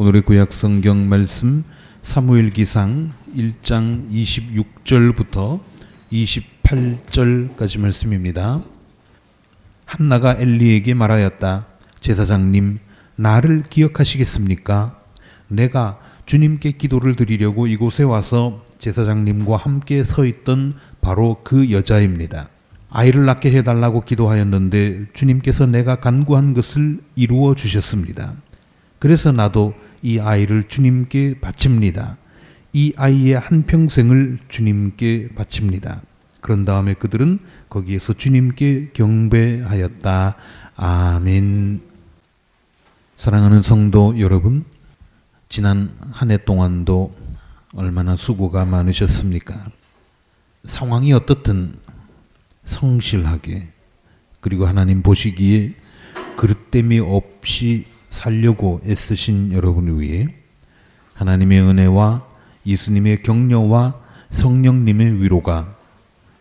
오늘의 구약 성경 말씀 사무엘기상 1장 26절부터 28절까지 말씀입니다. 한나가 엘리에게 말하였다. 제사장님, 나를 기억하시겠습니까? 내가 주님께 기도를 드리려고 이곳에 와서 제사장님과 함께 서 있던 바로 그 여자입니다. 아이를 낳게 해달라고 기도하였는데 주님께서 내가 간구한 것을 이루어 주셨습니다. 그래서 나도 이 아이를 주님께 바칩니다. 이 아이의 한평생을 주님께 바칩니다. 그런 다음에 그들은 거기에서 주님께 경배하였다. 아멘. 사랑하는 성도 여러분, 지난 한 해 동안도 얼마나 수고가 많으셨습니까? 상황이 어떻든 성실하게, 그리고 하나님 보시기에 그릇됨이 없이 살려고 애쓰신 여러분을 위해 하나님의 은혜와 예수님의 격려와 성령님의 위로가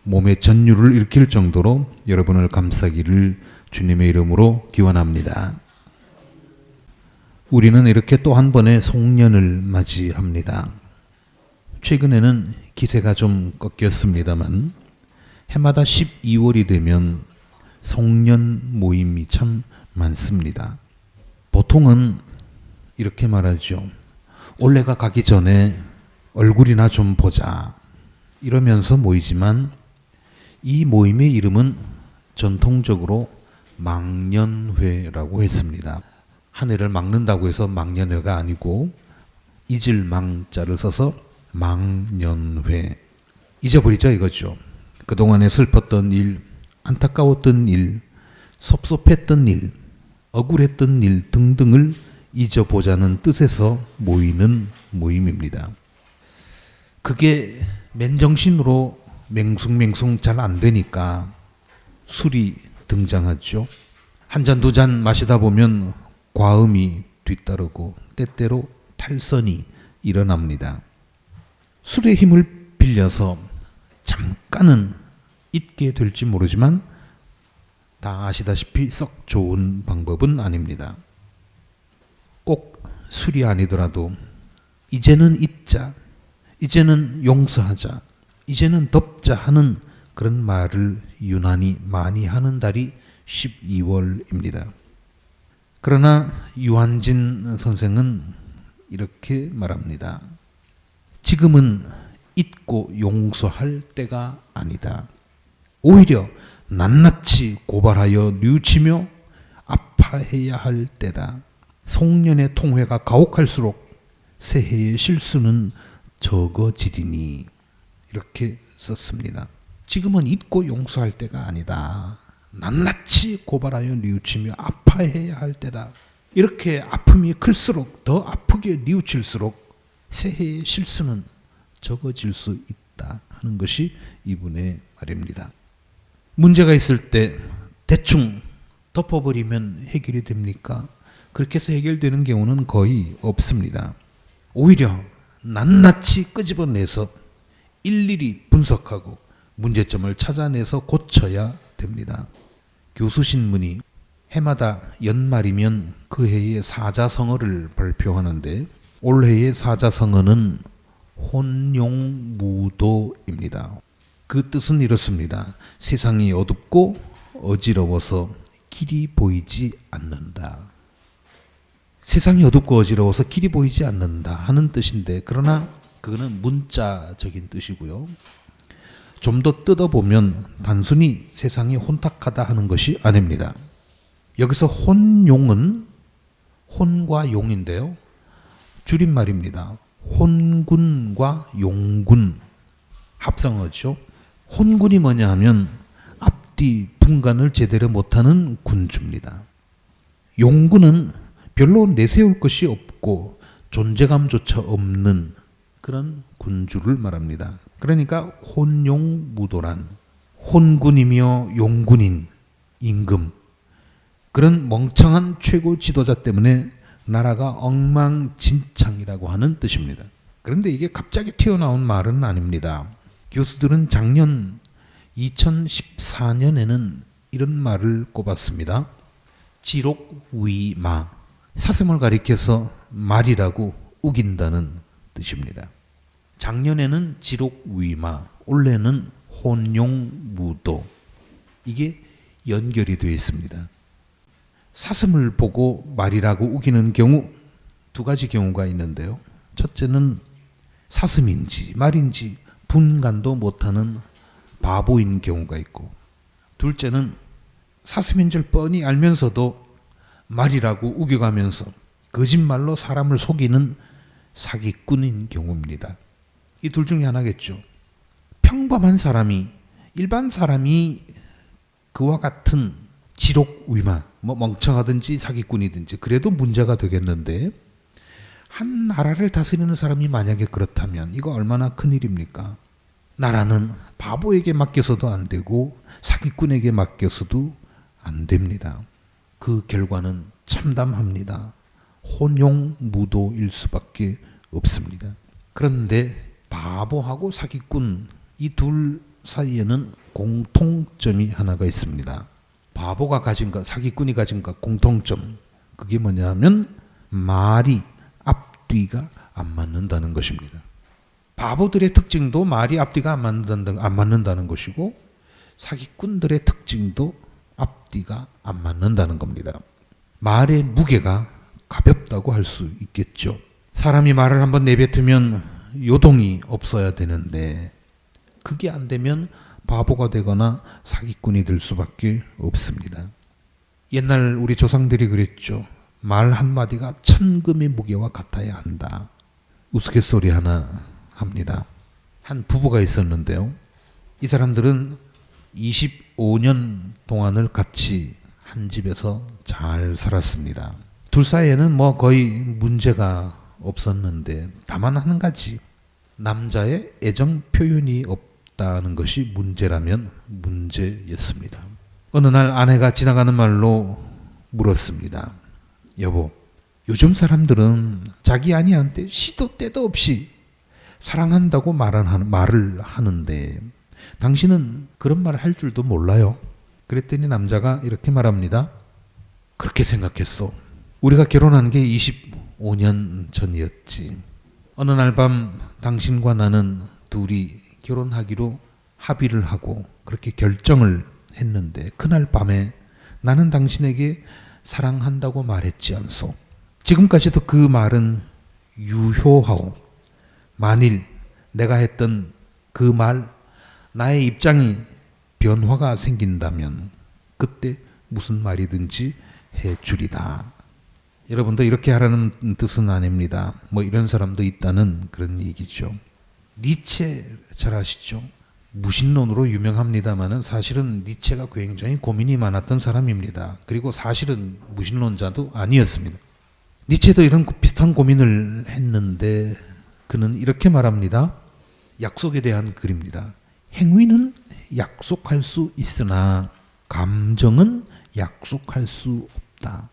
몸의 전율을 일으킬 정도로 여러분을 감싸기를 주님의 이름으로 기원합니다. 우리는 이렇게 또 한 번의 송년을 맞이합니다. 최근에는 기세가 좀 꺾였습니다만 해마다 12월이 되면 송년 모임이 참 많습니다. 보통은 이렇게 말하죠. 올해가 가기 전에 얼굴이나 좀 보자 이러면서 모이지만 이 모임의 이름은 전통적으로 망년회라고 했습니다. 한 해를 막는다고 해서 망년회가 아니고 잊을 망자를 써서 망년회. 잊어버리자 이거죠. 그동안에 슬펐던 일, 안타까웠던 일, 섭섭했던 일, 억울했던 일 등등을 잊어보자는 뜻에서 모이는 모임입니다. 그게 맨정신으로 맹숭맹숭 잘 안 되니까 술이 등장하죠. 한 잔 두 잔 마시다 보면 과음이 뒤따르고 때때로 탈선이 일어납니다. 술의 힘을 빌려서 잠깐은 잊게 될지 모르지만 다 아시다시피 썩 좋은 방법은 아닙니다. 꼭 술이 아니더라도 이제는 잊자, 이제는 용서하자, 이제는 덮자 하는 그런 말을 유난히 많이 하는 달이 12월입니다. 그러나 유한진 선생은 이렇게 말합니다. 지금은 잊고 용서할 때가 아니다. 오히려 낱낱이 고발하여 뉘우치며 아파해야 할 때다. 송년의 통회가 가혹할수록 새해의 실수는 적어지리니. 이렇게 썼습니다. 지금은 잊고 용서할 때가 아니다. 낱낱이 고발하여 뉘우치며 아파해야 할 때다. 이렇게 아픔이 클수록 더 아프게 뉘우칠수록 새해의 실수는 적어질 수 있다 하는 것이 이분의 말입니다. 문제가 있을 때 대충 덮어버리면 해결이 됩니까? 그렇게 해서 해결되는 경우는 거의 없습니다. 오히려 낱낱이 끄집어내서 일일이 분석하고 문제점을 찾아내서 고쳐야 됩니다. 교수신문이 해마다 연말이면 그 해의 사자성어를 발표하는데 올해의 사자성어는 혼용무도입니다. 그 뜻은 이렇습니다. 세상이 어둡고 어지러워서 길이 보이지 않는다. 세상이 어둡고 어지러워서 길이 보이지 않는다 하는 뜻인데, 그러나 그거는 문자적인 뜻이고요. 좀 더 뜯어보면 단순히 세상이 혼탁하다 하는 것이 아닙니다. 여기서 혼용은 혼과 용인데요. 줄임말입니다. 혼군과 용군 합성어죠. 혼군이 뭐냐 하면 앞뒤 분간을 제대로 못하는 군주입니다. 용군은 별로 내세울 것이 없고 존재감조차 없는 그런 군주를 말합니다. 그러니까 혼용무도란 혼군이며 용군인 임금, 그런 멍청한 최고 지도자 때문에 나라가 엉망진창이라고 하는 뜻입니다. 그런데 이게 갑자기 튀어나온 말은 아닙니다. 교수들은 작년 2014년에는 이런 말을 꼽았습니다. 지록위마, 사슴을 가리켜서 말이라고 우긴다는 뜻입니다. 작년에는 지록위마, 올해는 혼용무도. 이게 연결이 되어 있습니다. 사슴을 보고 말이라고 우기는 경우 두 가지 경우가 있는데요. 첫째는 사슴인지 말인지 분간도 못하는 바보인 경우가 있고, 둘째는 사슴인 줄 뻔히 알면서도 말이라고 우겨가면서 거짓말로 사람을 속이는 사기꾼인 경우입니다. 이 둘 중에 하나겠죠. 평범한 사람이, 일반 사람이 그와 같은 지록위마, 멍청하든지 사기꾼이든지 그래도 문제가 되겠는데, 한 나라를 다스리는 사람이 만약에 그렇다면 이거 얼마나 큰일입니까? 나라는 바보에게 맡겨서도 안 되고 사기꾼에게 맡겨서도 안 됩니다. 그 결과는 참담합니다. 혼용무도일 수밖에 없습니다. 그런데 바보하고 사기꾼, 이 둘 사이에는 공통점이 하나가 있습니다. 바보가 가진 것, 사기꾼이 가진 것 공통점, 그게 뭐냐면 말이 앞뒤가 안 맞는다는 것입니다. 바보들의 특징도 말이 앞뒤가 안 맞는다는 것이고, 사기꾼들의 특징도 앞뒤가 안 맞는다는 겁니다. 말의 무게가 가볍다고 할 수 있겠죠. 사람이 말을 한번 내뱉으면 요동이 없어야 되는데, 그게 안 되면 바보가 되거나 사기꾼이 될 수밖에 없습니다. 옛날 우리 조상들이 그랬죠. 말 한마디가 천금의 무게와 같아야 한다. 우스갯소리 하나 합니다. 한 부부가 있었는데요. 이 사람들은 25년 동안을 같이 한 집에서 잘 살았습니다. 둘 사이에는 거의 문제가 없었는데, 다만 한 가지, 남자의 애정 표현이 없다는 것이 문제라면 문제였습니다. 어느 날 아내가 지나가는 말로 물었습니다. 여보, 요즘 사람들은 자기 아내한테 시도 때도 없이 사랑한다고 말을 하는데 당신은 그런 말을 할 줄도 몰라요. 그랬더니 남자가 이렇게 말합니다. 그렇게 생각했어. 우리가 결혼한 게 25년 전이었지. 어느 날 밤 당신과 나는 둘이 결혼하기로 합의를 하고 그렇게 결정을 했는데, 그날 밤에 나는 당신에게 사랑한다고 말했지 않소. 지금까지도 그 말은 유효하오. 만일 내가 했던 그 말, 나의 입장이 변화가 생긴다면 그때 무슨 말이든지 해주리다. 여러분도 이렇게 하라는 뜻은 아닙니다. 이런 사람도 있다는 그런 얘기죠. 니체 잘 아시죠? 무신론으로 유명합니다마는 사실은 니체가 굉장히 고민이 많았던 사람입니다. 그리고 사실은 무신론자도 아니었습니다. 니체도 이런 비슷한 고민을 했는데 그는 이렇게 말합니다. 약속에 대한 글입니다. 행위는 약속할 수 있으나 감정은 약속할 수 없다.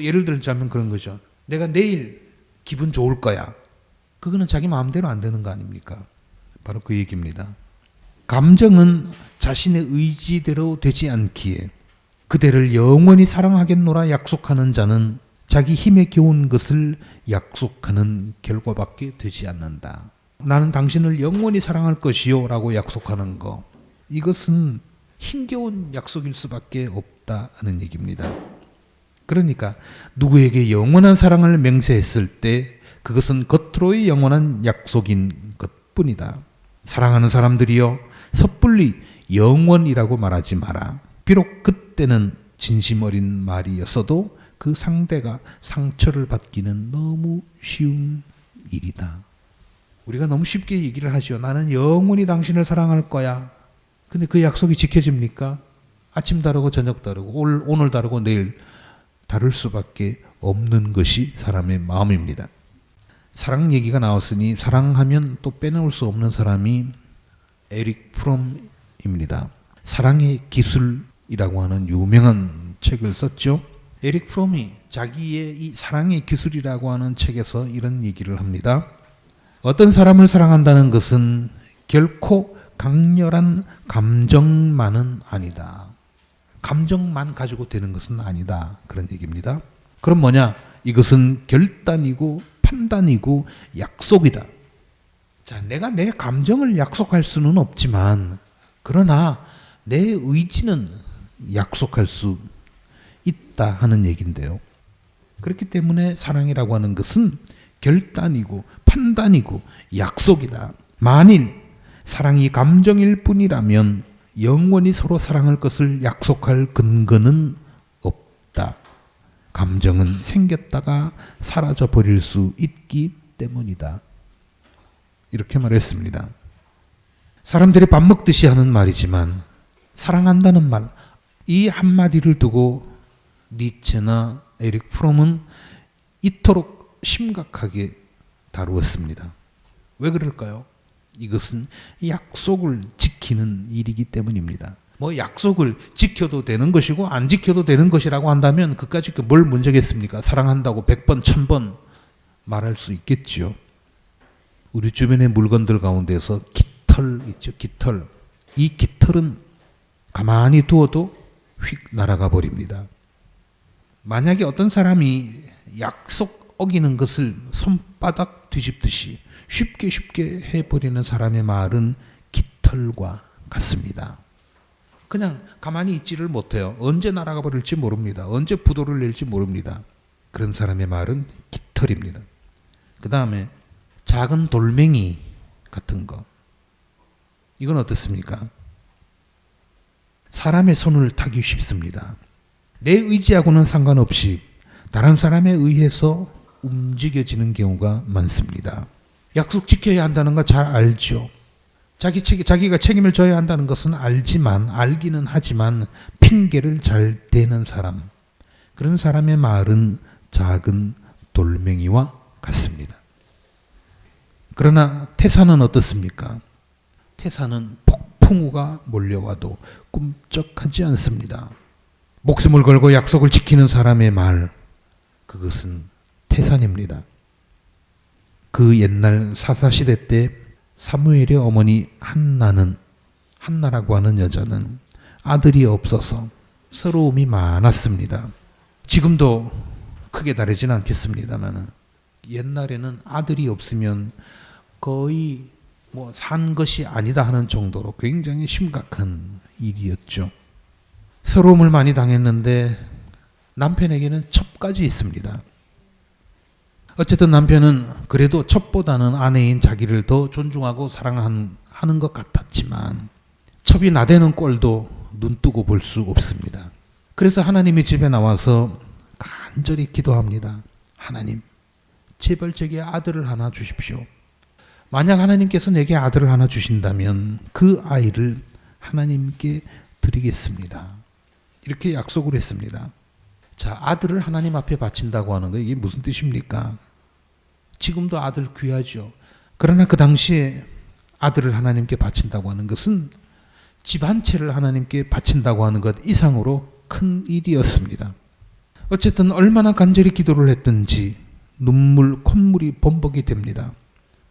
예를 들자면 그런 거죠. 내가 내일 기분 좋을 거야. 그거는 자기 마음대로 안 되는 거 아닙니까? 바로 그 얘기입니다. 감정은 자신의 의지대로 되지 않기에 그대를 영원히 사랑하겠노라 약속하는 자는 자기 힘에 겨운 것을 약속하는 결과밖에 되지 않는다. 나는 당신을 영원히 사랑할 것이요 라고 약속하는 거, 이것은 힘겨운 약속일 수밖에 없다는 얘기입니다. 그러니까 누구에게 영원한 사랑을 맹세했을 때 그것은 겉으로의 영원한 약속인 것뿐이다. 사랑하는 사람들이여, 섣불리 영원이라고 말하지 마라. 비록 그때는 진심 어린 말이었어도 그 상대가 상처를 받기는 너무 쉬운 일이다. 우리가 너무 쉽게 얘기를 하죠. 나는 영원히 당신을 사랑할 거야. 근데 그 약속이 지켜집니까? 아침 다르고 저녁 다르고 오늘 다르고 내일 다를 수밖에 없는 것이 사람의 마음입니다. 사랑 얘기가 나왔으니 사랑하면 또 빼놓을 수 없는 사람이 에릭 프롬입니다. 사랑의 기술이라고 하는 유명한 책을 썼죠. 에릭 프롬이 자기의 이 사랑의 기술이라고 하는 책에서 이런 얘기를 합니다. 어떤 사람을 사랑한다는 것은 결코 강렬한 감정만은 아니다. 감정만 가지고 되는 것은 아니다. 그런 얘기입니다. 그럼 뭐냐? 이것은 결단이고 판단이고 약속이다. 자, 내가 내 감정을 약속할 수는 없지만 그러나 내 의지는 약속할 수 있다 하는 얘기인데요. 그렇기 때문에 사랑이라고 하는 것은 결단이고 판단이고 약속이다. 만일 사랑이 감정일 뿐이라면 영원히 서로 사랑할 것을 약속할 근거는 없다. 감정은 생겼다가 사라져 버릴 수 있기 때문이다. 이렇게 말했습니다. 사람들이 밥 먹듯이 하는 말이지만 사랑한다는 말, 이 한마디를 두고 니체나 에릭 프롬은 이토록 심각하게 다루었습니다. 왜 그럴까요? 이것은 약속을 지키는 일이기 때문입니다. 뭐 약속을 지켜도 되는 것이고 안 지켜도 되는 것이라고 한다면 그까짓 뭘 문제겠습니까? 사랑한다고 100번, 1000번 말할 수 있겠죠. 우리 주변의 물건들 가운데서 깃털 있죠. 깃털. 이 깃털은 가만히 두어도 휙 날아가 버립니다. 만약에 어떤 사람이 약속 어기는 것을 손바닥 뒤집듯이 쉽게 해버리는 사람의 말은 깃털과 같습니다. 그냥 가만히 있지를 못해요. 언제 날아가 버릴지 모릅니다. 언제 부도를 낼지 모릅니다. 그런 사람의 말은 깃털입니다. 그 다음에 작은 돌멩이 같은 거. 이건 어떻습니까? 사람의 손을 타기 쉽습니다. 내 의지하고는 상관없이 다른 사람에 의해서 움직여지는 경우가 많습니다. 약속 지켜야 한다는 거 잘 알죠. 자기가 책임을 져야 한다는 것은 알기는 하지만 핑계를 잘 대는 사람. 그런 사람의 말은 작은 돌멩이와 같습니다. 그러나 태산은 어떻습니까? 태산은 폭풍우가 몰려와도 꿈쩍하지 않습니다. 목숨을 걸고 약속을 지키는 사람의 말, 그것은 태산입니다. 그 옛날 사사시대 때 사무엘의 어머니 한나라고 하는 여자는 아들이 없어서 서러움이 많았습니다. 지금도 크게 다르진 않겠습니다만 옛날에는 아들이 없으면 거의 산 것이 아니다 하는 정도로 굉장히 심각한 일이었죠. 서러움을 많이 당했는데 남편에게는 첩까지 있습니다. 어쨌든 남편은 그래도 첩보다는 아내인 자기를 더 존중하고 사랑하는 것 같았지만 첩이 나대는 꼴도 눈뜨고 볼 수 없습니다. 그래서 하나님의 집에 나와서 간절히 기도합니다. 하나님, 제발 제게 아들을 하나 주십시오. 만약 하나님께서 내게 아들을 하나 주신다면 그 아이를 하나님께 드리겠습니다. 이렇게 약속을 했습니다. 자, 아들을 하나님 앞에 바친다고 하는 거 이게 무슨 뜻입니까? 지금도 아들 귀하죠. 그러나 그 당시에 아들을 하나님께 바친다고 하는 것은 집 한 채를 하나님께 바친다고 하는 것 이상으로 큰 일이었습니다. 어쨌든 얼마나 간절히 기도를 했든지 콧물이 범벅이 됩니다.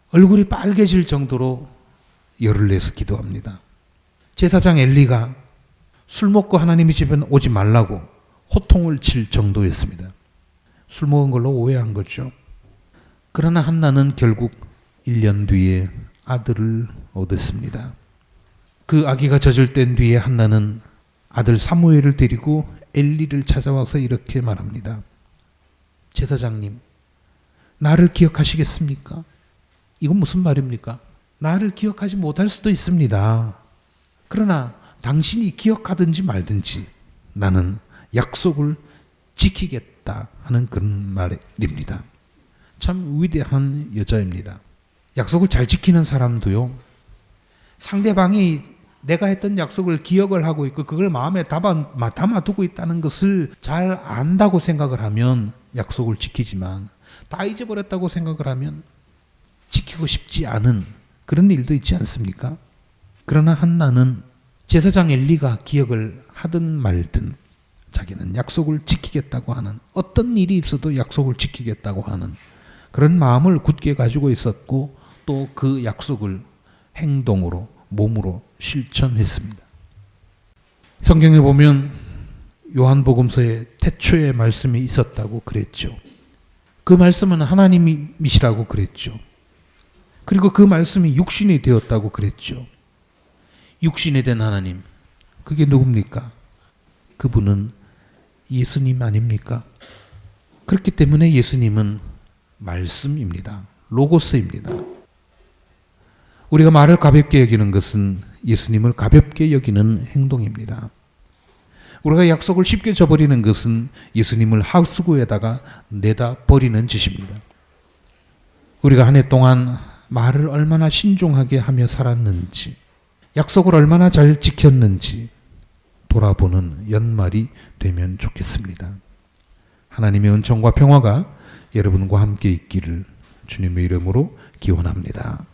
얼굴이 빨개질 정도로 열을 내서 기도합니다. 제사장 엘리가 술 먹고 하나님의 집에 오지 말라고 호통을 칠 정도였습니다. 술 먹은 걸로 오해한 거죠. 그러나 한나는 결국 1년 뒤에 아들을 얻었습니다. 그 아기가 젖을 뗀 뒤에 한나는 아들 사무엘을 데리고 엘리를 찾아와서 이렇게 말합니다. 제사장님, 나를 기억하시겠습니까? 이건 무슨 말입니까? 나를 기억하지 못할 수도 있습니다. 그러나 당신이 기억하든지 말든지 나는 약속을 지키겠다 하는 그런 말입니다. 참 위대한 여자입니다. 약속을 잘 지키는 사람도요, 상대방이 내가 했던 약속을 기억을 하고 있고 그걸 마음에 담아두고 있다는 것을 잘 안다고 생각을 하면 약속을 지키지만 다 잊어버렸다고 생각을 하면 지키고 싶지 않은 그런 일도 있지 않습니까? 그러나 한나는 제사장 엘리가 기억을 하든 말든 자기는 약속을 지키겠다고 하는, 어떤 일이 있어도 약속을 지키겠다고 하는 그런 마음을 굳게 가지고 있었고 또 그 약속을 행동으로 몸으로 실천했습니다. 성경에 보면 요한복음서에 태초에 말씀이 있었다고 그랬죠. 그 말씀은 하나님이시라고 그랬죠. 그리고 그 말씀이 육신이 되었다고 그랬죠. 육신이 된 하나님, 그게 누굽니까? 그분은 예수님 아닙니까? 그렇기 때문에 예수님은 말씀입니다. 로고스입니다. 우리가 말을 가볍게 여기는 것은 예수님을 가볍게 여기는 행동입니다. 우리가 약속을 쉽게 저버리는 것은 예수님을 하수구에다가 내다 버리는 짓입니다. 우리가 한 해 동안 말을 얼마나 신중하게 하며 살았는지, 약속을 얼마나 잘 지켰는지 돌아보는 연말이 되면 좋겠습니다. 하나님의 은총과 평화가 여러분과 함께 있기를 주님의 이름으로 기원합니다.